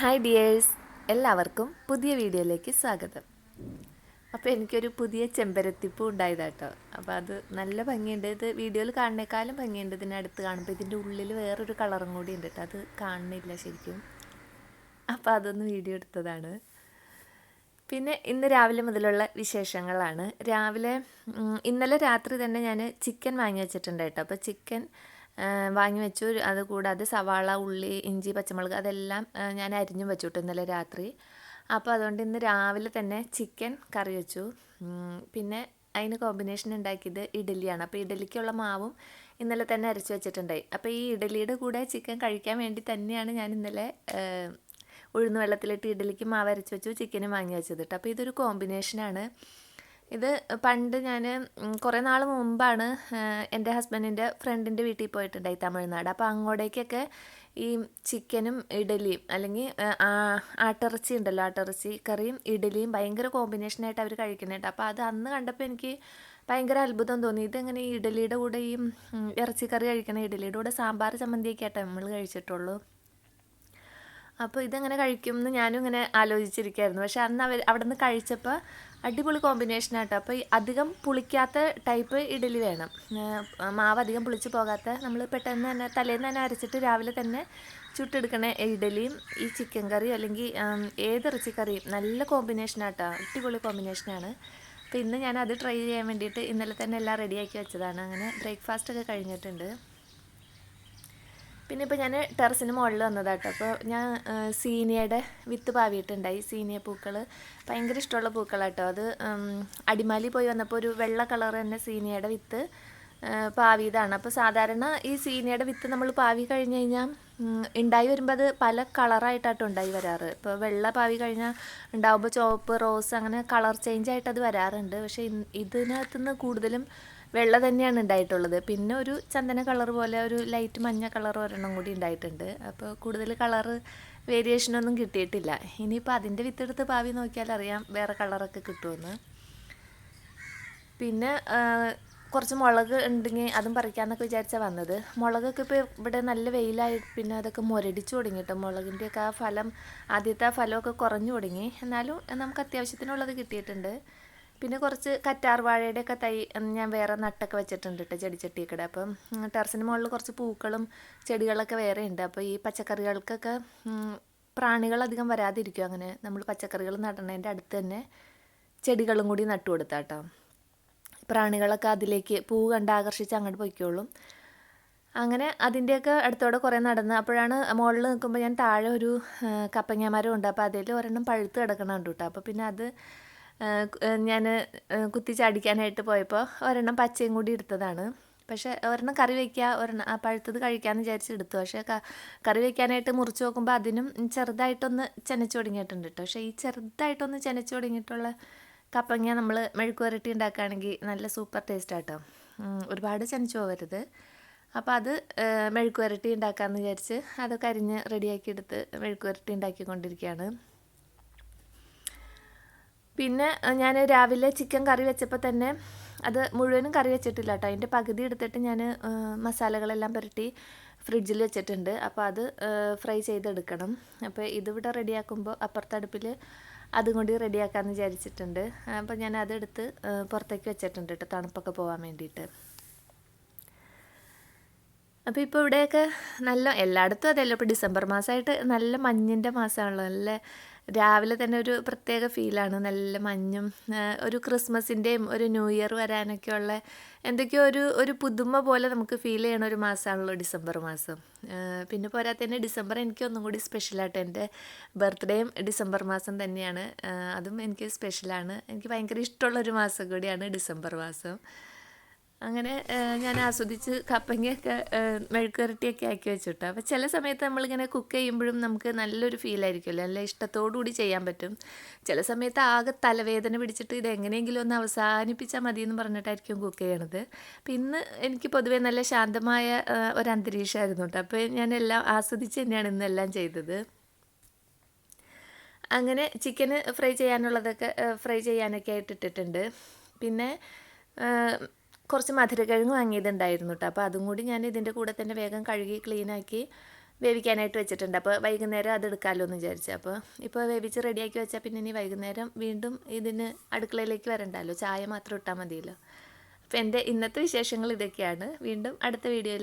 Hi dears, എല്ലാവർക്കും പുതിയ വീഡിയോയിലേക്ക് സ്വാഗതം. അപ്പോൾ എനിക്കൊരു പുതിയ ചെമ്പരത്തിപ്പൂ ഉണ്ടായതാട്ടോ. അപ്പോൾ അത് നല്ല ഭംഗിയുണ്ട്. ഇത് വീഡിയോയിൽ കാണുന്നേക്കാളും ഭംഗിയുണ്ട് ഇതിനടുത്ത് കാണുമ്പോൾ. ഇതിൻ്റെ ഉള്ളിൽ വേറൊരു കളറും കൂടി ഉണ്ട് കേട്ടോ, അത് കാണുന്നില്ല ശരിക്കും. അപ്പോൾ അതൊന്ന് വീഡിയോ എടുത്തതാണ്. പിന്നെ ഇന്ന് രാവിലെ മുതലുള്ള വിശേഷങ്ങളാണ്. ഇന്നലെ രാത്രി തന്നെ ഞാൻ ചിക്കൻ വാങ്ങി വെച്ചിട്ടുണ്ട് കേട്ടോ. അപ്പോൾ ചിക്കൻ വാങ്ങി വെച്ചു. അതുകൂടാതെ സവാള, ഉള്ളി, ഇഞ്ചി, പച്ചമുളക് അതെല്ലാം ഞാൻ അരിഞ്ഞും വെച്ചു കേട്ടോ ഇന്നലെ രാത്രി. അപ്പോൾ അതുകൊണ്ട് ഇന്ന് രാവിലെ തന്നെ ചിക്കൻ കറി വെച്ചു. പിന്നെ അതിന് കോമ്പിനേഷൻ ഉണ്ടാക്കിയത് ഇഡലിയാണ്. അപ്പോൾ ഇഡലിക്കുള്ള മാവും ഇന്നലെ തന്നെ അരച്ച് വെച്ചിട്ടുണ്ടായി. അപ്പോൾ ഈ ഇഡലിയുടെ കൂടെ ചിക്കൻ കഴിക്കാൻ വേണ്ടി തന്നെയാണ് ഞാൻ ഇന്നലെ ഉഴുന്ന് വെള്ളത്തിലിട്ട് ഇഡലിക്ക് മാവ് അരച്ച് വെച്ചു, ചിക്കനും വാങ്ങി വെച്ചത് കേട്ടോ. അപ്പോൾ ഇതൊരു കോമ്പിനേഷനാണ്. ഇത് പണ്ട് ഞാൻ കുറേ നാൾ മുമ്പാണ് എൻ്റെ ഹസ്ബൻഡിൻ്റെ ഫ്രണ്ടിൻ്റെ വീട്ടിൽ പോയിട്ടുണ്ടായി തമിഴ്നാട്. അപ്പോൾ അങ്ങോട്ടേക്കൊക്കെ ഈ ചിക്കനും ഇഡലിയും അല്ലെങ്കിൽ ആട്ടിറച്ചി ഉണ്ടല്ലോ, ആട്ടിറച്ചി കറിയും ഇഡലിയും ഭയങ്കര കോമ്പിനേഷനായിട്ട് അവർ കഴിക്കുന്നുണ്ട്. അപ്പോൾ അത് അന്ന് കണ്ടപ്പോൾ എനിക്ക് ഭയങ്കര അത്ഭുതം തോന്നി. ഇതെങ്ങനെ ഈ ഇഡലിയുടെ കൂടെ ഈ ഇറച്ചിക്കറി കഴിക്കണം, ഇഡലിയുടെ കൂടെ സാമ്പാർ ചമ്മന്തിയൊക്കെ ആയിട്ടാണ് നമ്മൾ കഴിച്ചിട്ടുള്ളൂ. അപ്പോൾ ഇതെങ്ങനെ കഴിക്കും എന്ന് ഞാനും ഇങ്ങനെ ആലോചിച്ചിരിക്കുകയായിരുന്നു. പക്ഷെ അന്ന് അവിടെ നിന്ന് കഴിച്ചപ്പോൾ അടിപൊളി കോമ്പിനേഷനാട്ടോ. അപ്പോൾ അധികം പുളിക്കാത്ത ടൈപ്പ് ഇഡലി വേണം, മാവ് അധികം പുളിച്ച് പോകാത്ത. നമ്മൾ പെട്ടെന്ന് തന്നെ തലേന്ന് തന്നെ അരച്ചിട്ട് രാവിലെ തന്നെ ചുട്ടെടുക്കണ ഇഡലിയും ഈ ചിക്കൻ കറിയും അല്ലെങ്കിൽ ഏത് ഇറച്ചിക്കറിയും നല്ല കോമ്പിനേഷനാട്ടോ, അടിപൊളി കോമ്പിനേഷനാണ്. അപ്പോൾ ഇന്ന് ഞാൻ അത് ട്രൈ ചെയ്യാൻ വേണ്ടിയിട്ട് ഇന്നലെ തന്നെ എല്ലാം റെഡിയാക്കി വെച്ചതാണ്. അങ്ങനെ ബ്രേക്ക്ഫാസ്റ്റൊക്കെ കഴിഞ്ഞിട്ടുണ്ട്. പിന്നെ ഇപ്പോൾ ഞാൻ ടെറസിന് മുകളിൽ വന്നതാട്ടോ. അപ്പോൾ ഞാൻ സീനിയയുടെ വിത്ത് പാവിയിട്ടുണ്ടായി. സീനിയ പൂക്കൾ ഭയങ്കര ഇഷ്ടമുള്ള പൂക്കളാട്ടോ. അത് അടിമാലി പോയി വന്നപ്പോൾ ഒരു വെള്ള കളർ തന്നെ സീനിയയുടെ വിത്ത് പാവിയതാണ്. അപ്പോൾ സാധാരണ ഈ സീനിയയുടെ വിത്ത് നമ്മൾ പാവി കഴിഞ്ഞ് കഴിഞ്ഞാൽ ഉണ്ടായി വരുമ്പോൾ അത് പല കളറായിട്ടാട്ടോ ഉണ്ടായി വരാറ്. ഇപ്പോൾ വെള്ള പാവി കഴിഞ്ഞാൽ ഉണ്ടാവുമ്പോൾ ചുവപ്പ്, റോസ് അങ്ങനെ കളർ ചേഞ്ച് ആയിട്ട് അത് വരാറുണ്ട്. പക്ഷേ ഇതിനകത്തുനിന്ന് കൂടുതലും വെള്ള തന്നെയാണ് ഉണ്ടായിട്ടുള്ളത്. പിന്നെ ഒരു ചന്ദന കളർ പോലെ ഒരു ലൈറ്റ് മഞ്ഞ കളർ ഒരെണ്ണം കൂടി ഉണ്ടായിട്ടുണ്ട്. അപ്പോൾ കൂടുതൽ കളറ് വേരിയേഷനൊന്നും കിട്ടിയിട്ടില്ല. ഇനിയിപ്പോൾ അതിൻ്റെ വിത്തെടുത്ത് പാവി നോക്കിയാൽ അറിയാം വേറെ കളറൊക്കെ കിട്ടുമെന്ന്. പിന്നെ കുറച്ച് മുളക് ഉണ്ടെങ്കിൽ അതും പറിക്കാമെന്നൊക്കെ വിചാരിച്ചാൽ വന്നത്. മുളകൊക്കെ ഇപ്പോൾ ഇവിടെ നല്ല വെയിലായി പിന്നെ അതൊക്കെ മുരടിച്ചു തുടങ്ങി കേട്ടോ. മുളകിൻ്റെയൊക്കെ ആ ഫലം, ആദ്യത്തെ ആ ഫലമൊക്കെ കുറഞ്ഞു തുടങ്ങി. എന്നാലും നമുക്ക് അത്യാവശ്യത്തിനുള്ളത് കിട്ടിയിട്ടുണ്ട്. പിന്നെ കുറച്ച് കറ്റാർ വാഴയുടെയൊക്കെ തൈ ഞാൻ വേറെ നട്ടൊക്കെ വെച്ചിട്ടുണ്ട് കേട്ടോ ചെടിച്ചട്ടിയൊക്കെ. അപ്പം ടെറസിന് മുകളിൽ കുറച്ച് പൂക്കളും ചെടികളൊക്കെ വേറെ ഉണ്ട്. അപ്പോൾ ഈ പച്ചക്കറികൾക്കൊക്കെ പ്രാണികളധികം വരാതിരിക്കും. അങ്ങനെ നമ്മൾ പച്ചക്കറികൾ നടണതിൻ്റെ അടുത്ത് തന്നെ ചെടികളും കൂടി നട്ടു കൊടുത്താട്ടോ. പ്രാണികളൊക്കെ അതിലേക്ക് പൂ കണ്ട് ആകർഷിച്ച് അങ്ങോട്ട് പോയിക്കോളും. അങ്ങനെ അതിൻ്റെയൊക്കെ അടുത്തോടെ കുറേ നടന്ന് അപ്പോഴാണ് മുകളിൽ നിൽക്കുമ്പോൾ ഞാൻ താഴെ ഒരു കപ്പങ്ങാമരം ഉണ്ട്. അപ്പോൾ അതിൽ ഒരെണ്ണം പഴുത്ത് കിടക്കണം ഉണ്ട് കേട്ടോ. അപ്പോൾ പിന്നെ അത് ഞാൻ കുത്തി ചാടിക്കാനായിട്ട് പോയപ്പോൾ ഒരെണ്ണം പച്ചയും കൂടി എടുത്തതാണ്. പക്ഷേ ഒരെണ്ണം കറി വയ്ക്കുക, ഒരെണ്ണം പഴുത്തത് കഴിക്കാമെന്ന് വിചാരിച്ച് എടുത്തു. പക്ഷേ കറി വയ്ക്കാനായിട്ട് മുറിച്ച് നോക്കുമ്പോൾ അതിനും ചെറുതായിട്ടൊന്ന് ചെനച്ച് തുടങ്ങിയിട്ടുണ്ട് കേട്ടോ. പക്ഷേ ഈ ചെറുതായിട്ടൊന്ന് ചെനച്ച് തുടങ്ങിയിട്ടുള്ള കപ്പങ്ങ നമ്മൾ മെഴുക്ക് പുരട്ടി ഉണ്ടാക്കുകയാണെങ്കിൽ നല്ല സൂപ്പർ ടേസ്റ്റ് ആട്ടോ. ഒരുപാട് ചെനച്ച് പോകരുത്. അപ്പോൾ അത് മെഴുക്ക് പുരട്ടി ഉണ്ടാക്കാമെന്ന് വിചാരിച്ച് അതൊക്കെ അരിഞ്ഞ് റെഡിയാക്കി എടുത്ത് മെഴുക്ക് പുരട്ടി ഉണ്ടാക്കിക്കൊണ്ടിരിക്കുകയാണ്. പിന്നെ ഞാൻ രാവിലെ ചിക്കൻ കറി വെച്ചപ്പോൾ തന്നെ അത് മുഴുവനും കറി വെച്ചിട്ടില്ല കേട്ടോ. അതിൻ്റെ പകുതി എടുത്തിട്ട് ഞാൻ മസാലകളെല്ലാം പുരട്ടി ഫ്രിഡ്ജിൽ വെച്ചിട്ടുണ്ട്. അപ്പോൾ അത് ഫ്രൈ ചെയ്തെടുക്കണം. അപ്പോൾ ഇതിവിടെ റെഡിയാക്കുമ്പോൾ അപ്പുറത്തെ അടുപ്പിൽ അതും കൂടി റെഡിയാക്കാമെന്ന് വിചാരിച്ചിട്ടുണ്ട്. അപ്പോൾ ഞാൻ അതെടുത്ത് പുറത്തേക്ക് വെച്ചിട്ടുണ്ട് കേട്ടോ, തണുപ്പൊക്കെ പോകാൻ വേണ്ടിയിട്ട്. അപ്പോൾ ഇപ്പോൾ ഇവിടെയൊക്കെ നല്ല എല്ലായിടത്തും അതല്ലോ. ഇപ്പോൾ ഡിസംബർ മാസമായിട്ട് നല്ല മഞ്ഞിൻ്റെ മാസമാണല്ലോ. നല്ല രാവിലെ തന്നെ ഒരു പ്രത്യേക ഫീലാണ്, നല്ല മഞ്ഞും ഒരു ക്രിസ്മസിൻ്റെയും ഒരു ന്യൂ ഇയർ വരാനൊക്കെയുള്ള എന്തൊക്കെയോ ഒരു പുതുമ പോലെ നമുക്ക് ഫീൽ ചെയ്യണ ഒരു മാസമാണല്ലോ ഡിസംബർ മാസം. പിന്നെ പോരാത്തന്നെ ഡിസംബർ എനിക്ക് ഒന്നും കൂടി സ്പെഷ്യലായിട്ട്, എൻ്റെ ബർത്ത്ഡേയും ഡിസംബർ മാസം തന്നെയാണ്. അതും എനിക്ക് സ്പെഷ്യലാണ്. എനിക്ക് ഭയങ്കര ഇഷ്ടമുള്ളൊരു മാസം കൂടിയാണ് ഡിസംബർ മാസം. അങ്ങനെ ഞാൻ ആസ്വദിച്ച് കപ്പങ്ങയൊക്കെ മെഴുക്കുവരട്ടിയൊക്കെ ആക്കി വെച്ചിട്ടു. അപ്പോൾ ചില സമയത്ത് നമ്മളിങ്ങനെ കുക്ക് ചെയ്യുമ്പോഴും നമുക്ക് നല്ലൊരു ഫീലായിരിക്കുമല്ലോ, നല്ല ഇഷ്ടത്തോടുകൂടി ചെയ്യാൻ പറ്റും. ചില സമയത്ത് ആകെ തലവേദന പിടിച്ചിട്ട് ഇതെങ്ങനെയെങ്കിലും ഒന്ന് അവസാനിപ്പിച്ചാൽ മതി എന്ന് പറഞ്ഞിട്ടായിരിക്കും കുക്ക് ചെയ്യണത്. അപ്പോൾ ഇന്ന് എനിക്ക് പൊതുവേ നല്ല ശാന്തമായ ഒരു അന്തരീക്ഷമായിരുന്നു കേട്ടോ. അപ്പോൾ ഞാൻ എല്ലാം ആസ്വദിച്ച് തന്നെയാണ് ഇന്നെല്ലാം ചെയ്തത്. അങ്ങനെ ചിക്കന് ഫ്രൈ ചെയ്യാനൊക്കെ ആയിട്ട് ഇട്ടിട്ടുണ്ട്. പിന്നെ കുറച്ച് മധുരക്കിഴങ്ങ് വാങ്ങിയതുണ്ടായിരുന്നു കേട്ടോ. അപ്പോൾ അതും കൂടി ഞാൻ ഇതിൻ്റെ കൂടെ തന്നെ വേഗം കഴുകി ക്ലീനാക്കി വേവിക്കാനായിട്ട് വെച്ചിട്ടുണ്ട്. അപ്പോൾ വൈകുന്നേരം അത് എടുക്കാമല്ലോ എന്ന് വിചാരിച്ചു. അപ്പോൾ ഇപ്പോൾ വേവിച്ച് റെഡിയാക്കി വെച്ചാൽ പിന്നെ ഇനി വൈകുന്നേരം വീണ്ടും ഇതിന് അടുക്കളയിലേക്ക് വരണ്ടല്ലോ, ചായ മാത്രം ഇട്ടാൽ മതിയല്ലോ. അപ്പോൾ എൻ്റെ ഇന്നത്തെ വിശേഷങ്ങൾ ഇതൊക്കെയാണ്. വീണ്ടും അടുത്ത വീഡിയോയിൽ